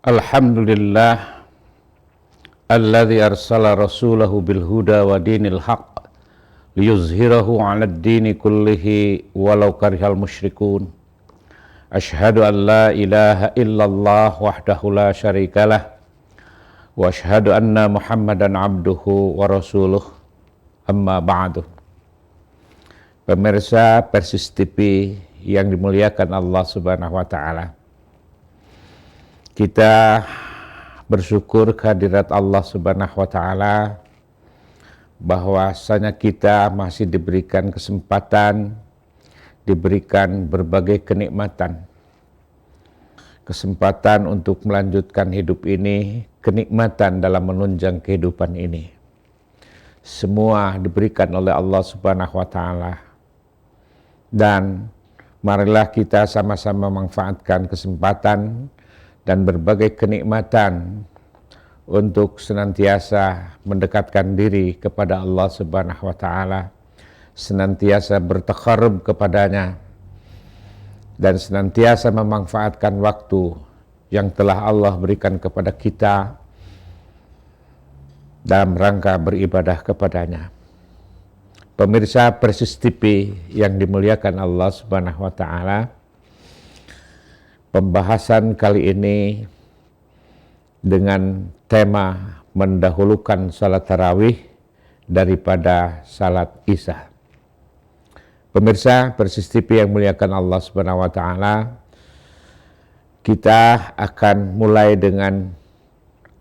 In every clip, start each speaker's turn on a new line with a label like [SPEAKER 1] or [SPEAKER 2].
[SPEAKER 1] Alhamdulillah alladzi arsala rasulahu bil huda wa dinil haqq liyuzhirahu 'alad dini kullihi walau karihal musyrikun. Asyhadu an la ilaha illallah wahdahu la syarikalah wa asyhadu anna Muhammadan abduhu wa rasuluh. Amma ba'du. Pemirsa Persis TV yang dimuliakan Allah Subhanahu wa taala. Kita bersyukur kehadirat Allah Subhanahu wa taala bahwasanya kita masih diberikan kesempatan, diberikan berbagai kenikmatan. Kesempatan untuk melanjutkan hidup ini, kenikmatan dalam menunjang kehidupan ini. Semua diberikan oleh Allah Subhanahu wa taala. Dan marilah kita sama-sama manfaatkan kesempatan dan berbagai kenikmatan untuk senantiasa mendekatkan diri kepada Allah Subhanahu wa taala, senantiasa bertaqarrub kepadanya, dan senantiasa memanfaatkan waktu yang telah Allah berikan kepada kita dalam rangka beribadah kepadanya. Pemirsa Persis TV yang dimuliakan Allah Subhanahu wa taala, pembahasan kali ini dengan tema mendahulukan salat tarawih daripada salat isya. Pemirsa Persis TV yang dimuliakan Allah Subhanahu wa taala, kita akan mulai dengan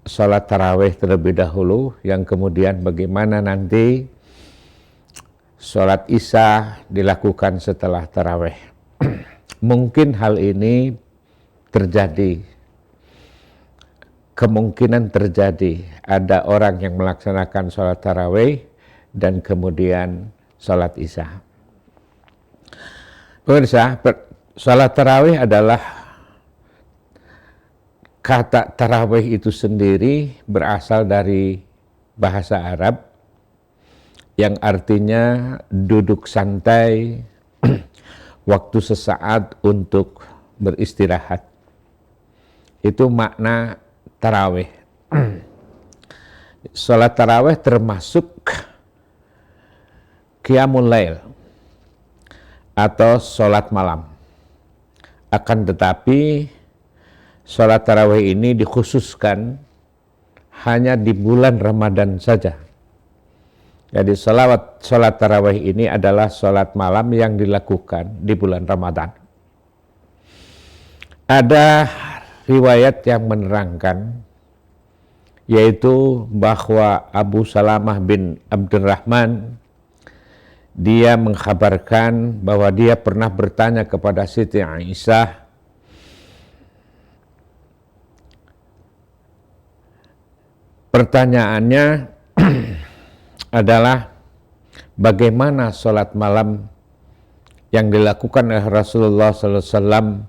[SPEAKER 1] salat tarawih terlebih dahulu, yang kemudian bagaimana nanti salat isya dilakukan setelah tarawih. Mungkin hal ini terjadi, kemungkinan terjadi ada orang yang melaksanakan sholat tarawih dan kemudian sholat isya. Pemirsa, sholat tarawih adalah, kata tarawih itu sendiri berasal dari bahasa Arab yang artinya duduk santai waktu sesaat untuk beristirahat. Itu makna tarawih. Salat tarawih termasuk qiyamul lail atau salat malam. Akan tetapi salat tarawih ini dikhususkan hanya di bulan Ramadan saja. Jadi salat tarawih ini adalah salat malam yang dilakukan di bulan Ramadan. Ada riwayat yang menerangkan, yaitu bahwa Abu Salamah bin Abdurrahman, dia mengkhabarkan bahwa dia pernah bertanya kepada Siti Aisyah, pertanyaannya adalah bagaimana sholat malam yang dilakukan oleh Rasulullah SAW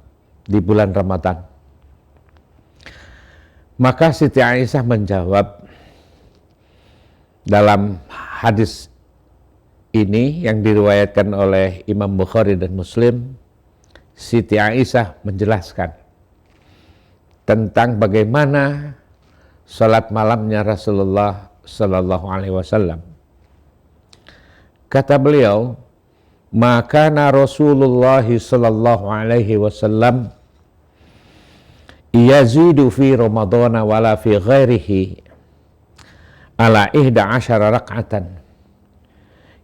[SPEAKER 1] di bulan Ramadan. Maka Siti Aisyah menjawab dalam hadis ini yang diriwayatkan oleh Imam Bukhari dan Muslim. Siti Aisyah menjelaskan tentang bagaimana salat malamnya Rasulullah sallallahu alaihi wasallam. Kata beliau, maka Rasulullah sallallahu alaihi wasallam yazidu fi Ramadana wala fi ghairihi ala 11 rak'atan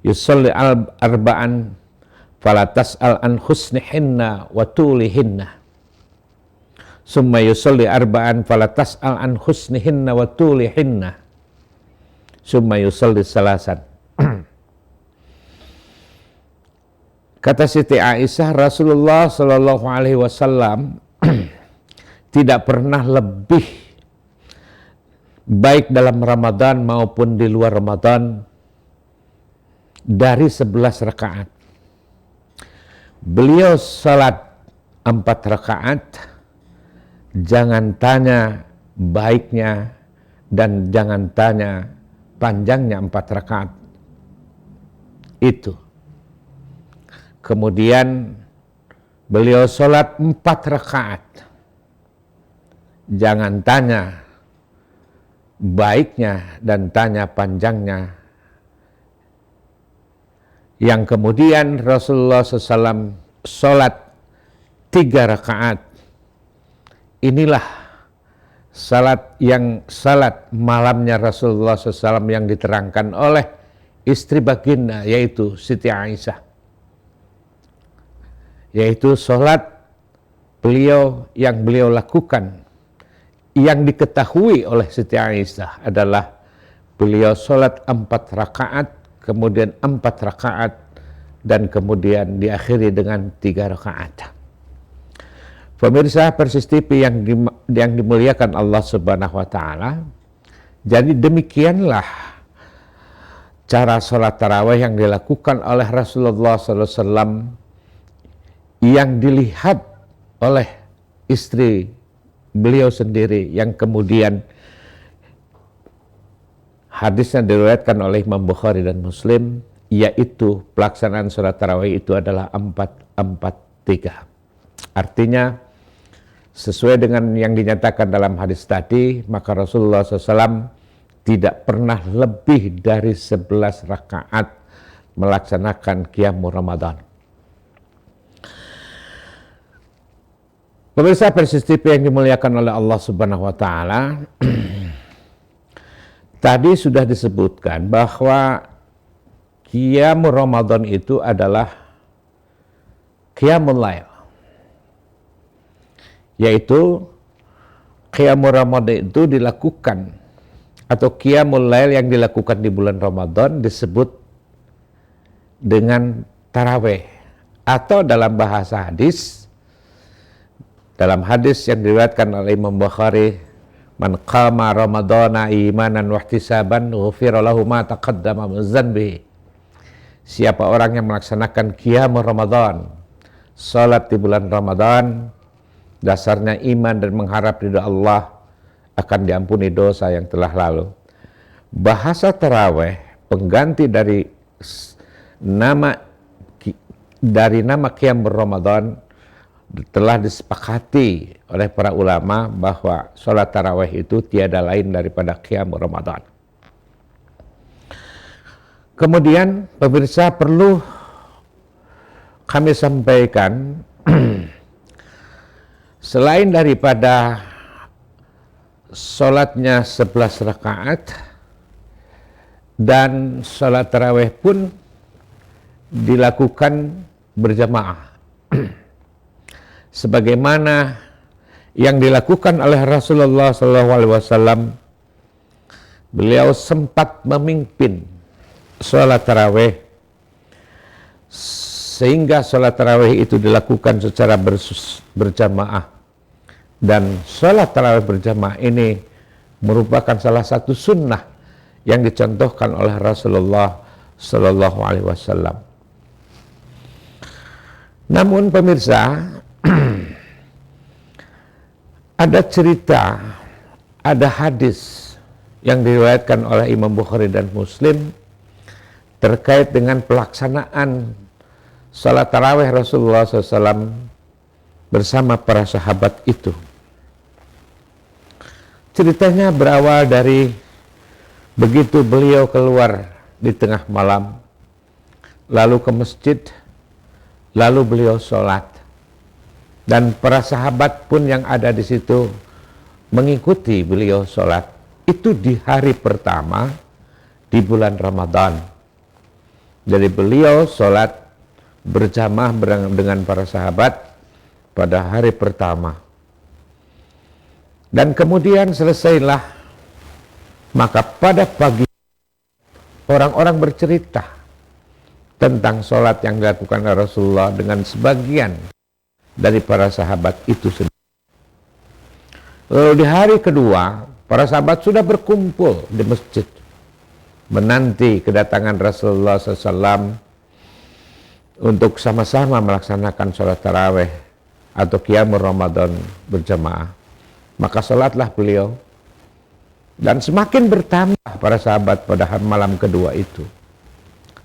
[SPEAKER 1] yusalli arba'an fala tas'al an husnihinna wa tulihinna summa yusalli arba'an fala tas'al an husnihinna wa tulihinna summa yusalli salasan. Kata Siti Aisyah, Rasulullah sallallahu alaihi wasallam tidak pernah lebih baik dalam Ramadan maupun di luar Ramadan dari 11 rakaat. Beliau salat 4 rakaat, jangan tanya baiknya dan jangan tanya panjangnya 4 rakaat. Itu. Kemudian beliau sholat 4 rakaat. jangan tanya baiknya dan tanya panjangnya. Yang kemudian Rasulullah SAW sholat 3 rakaat. Inilah salat malamnya Rasulullah SAW yang diterangkan oleh istri baginda, yaitu Siti Aisyah. Yaitu sholat yang beliau lakukan, yang diketahui oleh Siti Aisyah adalah beliau sholat 4 rakaat, kemudian 4 rakaat, dan kemudian diakhiri dengan 3 rakaat. Pemirsa Persis TV yang dimuliakan Allah Subhanahu wa Ta'ala, jadi demikianlah cara sholat tarawih yang dilakukan oleh Rasulullah SAW, yang dilihat oleh istri beliau sendiri, yang kemudian hadisnya diriwayatkan oleh Imam Bukhari dan Muslim, yaitu pelaksanaan sholat tarawih itu adalah 4-4-3. Artinya sesuai dengan yang dinyatakan dalam hadis tadi, maka Rasulullah SAW tidak pernah lebih dari 11 rakaat melaksanakan qiyamul Ramadan. Pemirsa Persis TV yang dimuliakan oleh Allah Subhanahu wa Ta'ala, tadi sudah disebutkan bahwa qiyamul Ramadan itu adalah qiyamul lail, yaitu qiyamul Ramadan itu dilakukan, atau qiyamul lail yang dilakukan di bulan Ramadan disebut dengan tarawih, atau dalam bahasa hadis, dalam hadis yang diriwayatkan oleh Imam Bukhari, man qama ramadhana imanan wa ihtisaban ghufira lahu ma taqaddama min dzanbihi. Siapa orang yang melaksanakan qiyamul Ramadan, salat di bulan Ramadan, dasarnya iman dan mengharap ridha Allah, akan diampuni dosa yang telah lalu. Bahasa tarawih pengganti dari nama qiyamul Ramadan telah disepakati oleh para ulama bahwa sholat tarawih itu tiada lain daripada qiyamul Ramadan. Kemudian pemirsa, perlu kami sampaikan selain daripada sholatnya 11 rakaat dan sholat tarawih pun dilakukan berjamaah sebagaimana yang dilakukan oleh Rasulullah SAW. Beliau sempat memimpin sholat tarawih, sehingga sholat tarawih itu dilakukan secara berjamaah, dan sholat tarawih berjamaah ini merupakan salah satu sunnah yang dicontohkan oleh Rasulullah SAW. Namun pemirsa, ada cerita, ada hadis yang diriwayatkan oleh Imam Bukhari dan Muslim terkait dengan pelaksanaan salat tarawih Rasulullah SAW bersama para sahabat itu. Ceritanya berawal dari begitu beliau keluar di tengah malam, lalu ke masjid, lalu beliau sholat. Dan para sahabat pun yang ada di situ mengikuti beliau sholat. Itu di hari pertama di bulan Ramadan. Jadi beliau sholat berjamaah dengan para sahabat pada hari pertama. Dan kemudian selesailah, maka pada pagi orang-orang bercerita tentang sholat yang dilakukan oleh Rasulullah dengan sebagian dari para sahabat itu sendiri. Lalu di hari kedua, para sahabat sudah berkumpul di masjid menanti kedatangan Rasulullah SAW untuk sama-sama melaksanakan sholat tarawih atau qiyamul Ramadan berjamaah. Maka sholatlah beliau, dan semakin bertambah para sahabat pada malam kedua itu.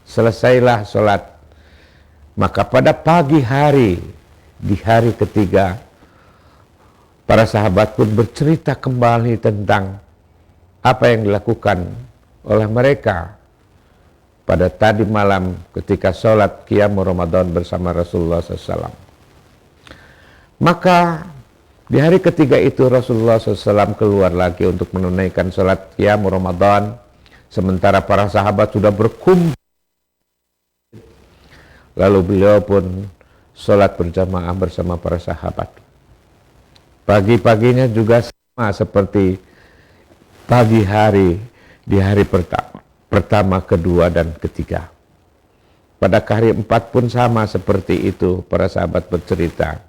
[SPEAKER 1] Selesailah sholat, maka pada pagi hari, di hari ketiga, para sahabat pun bercerita kembali tentang apa yang dilakukan oleh mereka pada tadi malam ketika sholat qiyamul Ramadan bersama Rasulullah SAW. Maka di hari ketiga itu Rasulullah SAW keluar lagi untuk menunaikan sholat qiyamul Ramadan, sementara para sahabat sudah berkumpul. Lalu beliau pun sholat berjamaah bersama para sahabat. Pagi-paginya juga sama seperti pagi hari di hari pertama, kedua, dan ketiga. Pada hari 4 pun sama seperti itu, para sahabat bercerita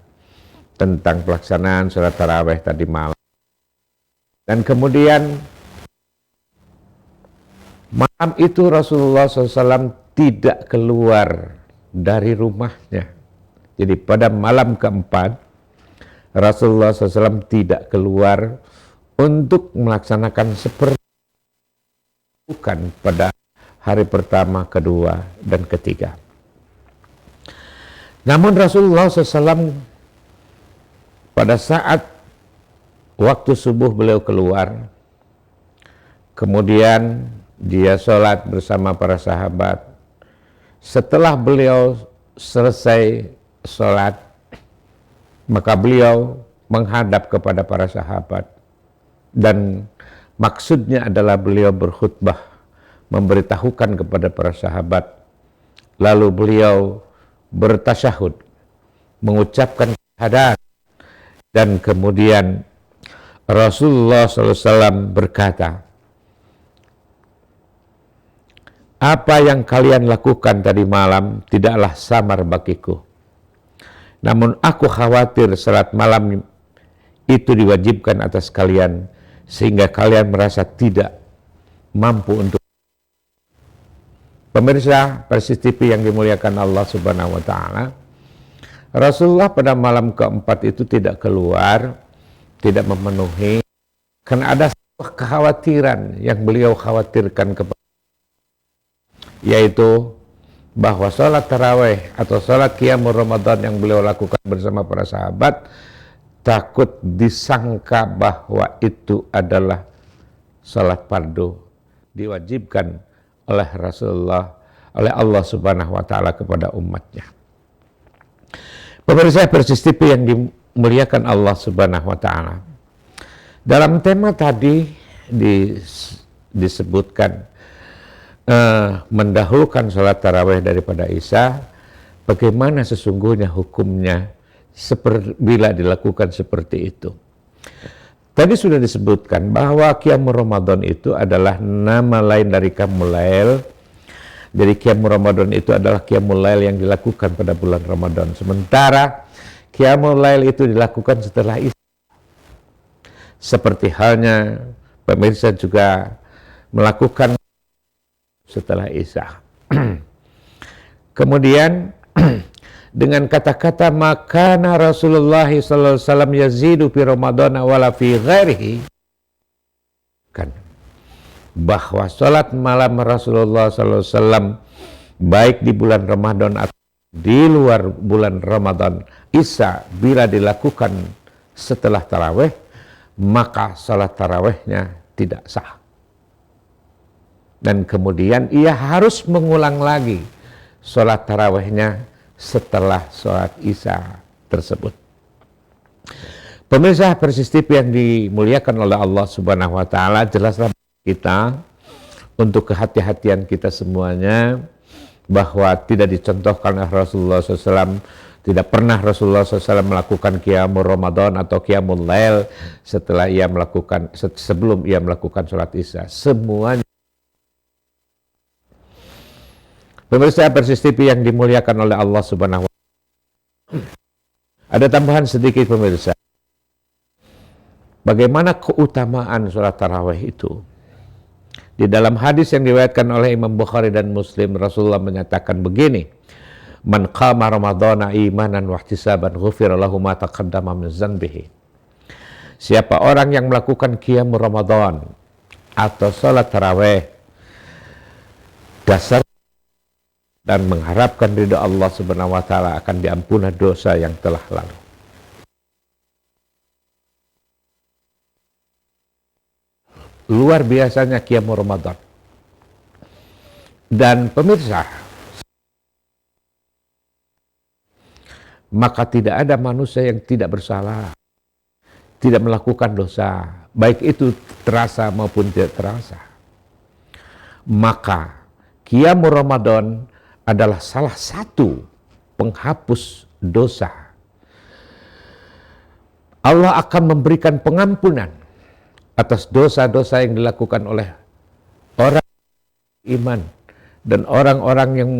[SPEAKER 1] tentang pelaksanaan sholat tarawih tadi malam. Dan kemudian malam itu Rasulullah SAW tidak keluar dari rumahnya. Jadi pada malam keempat Rasulullah SAW tidak keluar untuk melaksanakan seperti bukan pada hari pertama, kedua, dan ketiga. Namun Rasulullah SAW pada saat waktu subuh beliau keluar, kemudian dia sholat bersama para sahabat. Setelah beliau selesai sholat, maka beliau menghadap kepada para sahabat dan maksudnya adalah beliau berkhutbah, memberitahukan kepada para sahabat. Lalu beliau bertasyahud, mengucapkan syahadat, dan kemudian Rasulullah SAW berkata, "Apa yang kalian lakukan tadi malam tidaklah samar bagiku. Namun aku khawatir salat malam itu diwajibkan atas kalian, sehingga kalian merasa tidak mampu untuk." Pemirsa Persis TV yang dimuliakan Allah Subhanahu wa Ta'ala, Rasulullah pada malam keempat itu tidak keluar, tidak memenuhi, karena ada sebuah kekhawatiran yang beliau khawatirkan kepada, yaitu bahwa sholat tarawih atau sholat qiyamul Ramadan yang beliau lakukan bersama para sahabat takut disangka bahwa itu adalah sholat fardu, diwajibkan oleh Rasulullah, oleh Allah Subhanahu wa Ta'ala kepada umatnya. Pemirsa Persis TV yang dimuliakan Allah Subhanahu wa Ta'ala, dalam tema tadi disebutkan mendahulukan sholat tarawih daripada isya. Bagaimana sesungguhnya hukumnya bila dilakukan seperti itu? Tadi sudah disebutkan bahwa qiyamul Ramadan itu adalah nama lain dari qiyamul lail. Jadi qiyamul Ramadan itu adalah qiyamul lail yang dilakukan pada bulan Ramadan. Sementara qiyamul lail itu dilakukan setelah isya. Seperti halnya pemirsa juga melakukan setelah isya. Kemudian dengan kata-kata makana Rasulullah sallallahu alaihi wasallam yazidu fi Ramadan wala fi ghairihi, kan bahwa salat malam Rasulullah sallallahu alaihi wasallam baik di bulan Ramadan atau di luar bulan Ramadan, isya bila dilakukan setelah tarawih, maka salat tarawihnya tidak sah. Dan kemudian ia harus mengulang lagi sholat tarawihnya setelah sholat isya tersebut. Pemirsa Persis TV yang dimuliakan oleh Allah Subhanahu wa Ta'ala, jelaslah kita untuk kehati-hatian kita semuanya bahwa tidak dicontohkan oleh Rasulullah SAW. Tidak pernah Rasulullah SAW melakukan qiyamul Ramadan atau qiyamul lail sebelum ia melakukan sholat isya. Semuanya. Pemirsa Persis TV yang dimuliakan oleh Allah Subhanahu wa Ta'ala, ada tambahan sedikit pemirsa. Bagaimana keutamaan sholat tarawih itu? Di dalam hadis yang diriwayatkan oleh Imam Bukhari dan Muslim, Rasulullah menyatakan begini, "Man qama Ramadhana imanan wa ihtisaban ghufira lahu ma taqaddama min dzanbihi." Siapa orang yang melakukan qiyamul Ramadan atau sholat tarawih dasar dan mengharapkan ridha Allah Subhanahu wa Ta'ala, akan diampuni dosa yang telah lalu. luar biasanya Qiyamul Ramadan. Dan pemirsa, maka tidak ada manusia yang tidak bersalah, tidak melakukan dosa, baik itu terasa maupun tidak terasa. Maka Qiyamul Ramadan adalah salah satu penghapus dosa. Allah akan memberikan pengampunan atas dosa-dosa yang dilakukan oleh orang iman dan orang-orang yang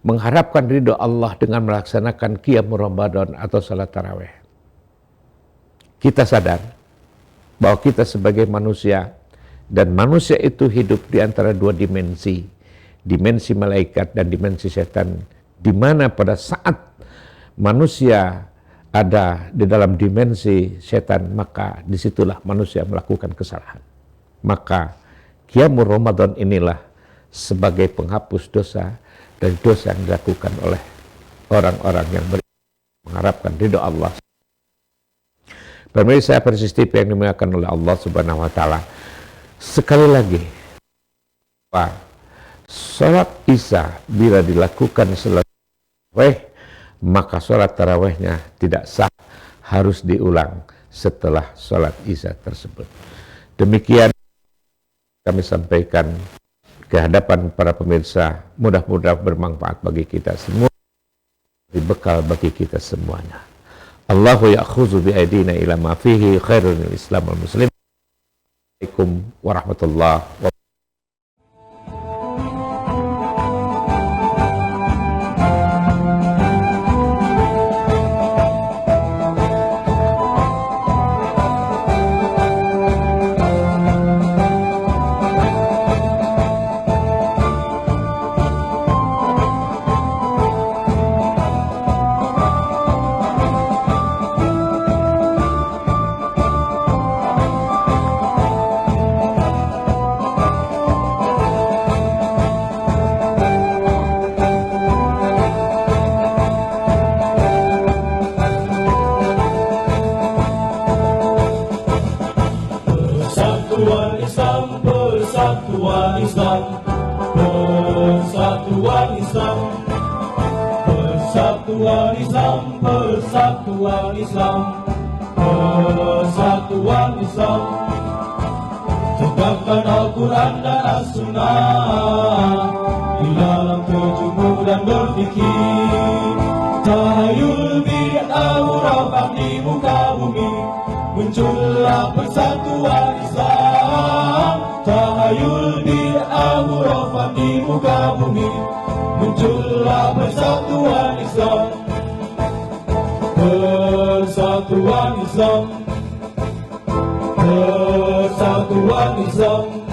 [SPEAKER 1] mengharapkan ridho Allah dengan melaksanakan Qiyamul Ramadan atau salat tarawih. Kita sadar bahwa kita sebagai manusia, dan manusia itu hidup di antara dua dimensi, dimensi malaikat dan dimensi setan, di mana pada saat manusia ada di dalam dimensi setan, maka disitulah manusia melakukan kesalahan. Maka Qiyamul Ramadan inilah sebagai penghapus dosa dari dosa yang dilakukan oleh orang-orang yang mengharapkan ridho Allah. Pemirsa Persis TV yang dimuliakan oleh Allah Subhanahu wa taala, sekali lagi, sholat Isya bila dilakukan setelah tarawih, maka sholat tarawihnya tidak sah, harus diulang setelah sholat Isya tersebut. Demikian kami sampaikan ke hadapan para pemirsa, mudah-mudahan bermanfaat bagi kita semua, dibekal bagi kita semuanya. Allahu ya'khudhu bi'aidina ila ma fihi khairul Islam wal muslim. Assalamualaikum warahmatullahi wabarakatuh.
[SPEAKER 2] Persatuan Islam, Persatuan Islam, Persatuan Islam, Persatuan Islam, Persatuan Islam. Tegakkan Al-Quran dan As-Sunnah di dalam terjemur dan berfikir. Tahayul bid'ah murabak di muka bumi, muncullah persatuan Islam. Tahayul bid'ah murabak di muka bumi, muncullah persatuan Islam. Persatuan Islam, Persatuan Islam.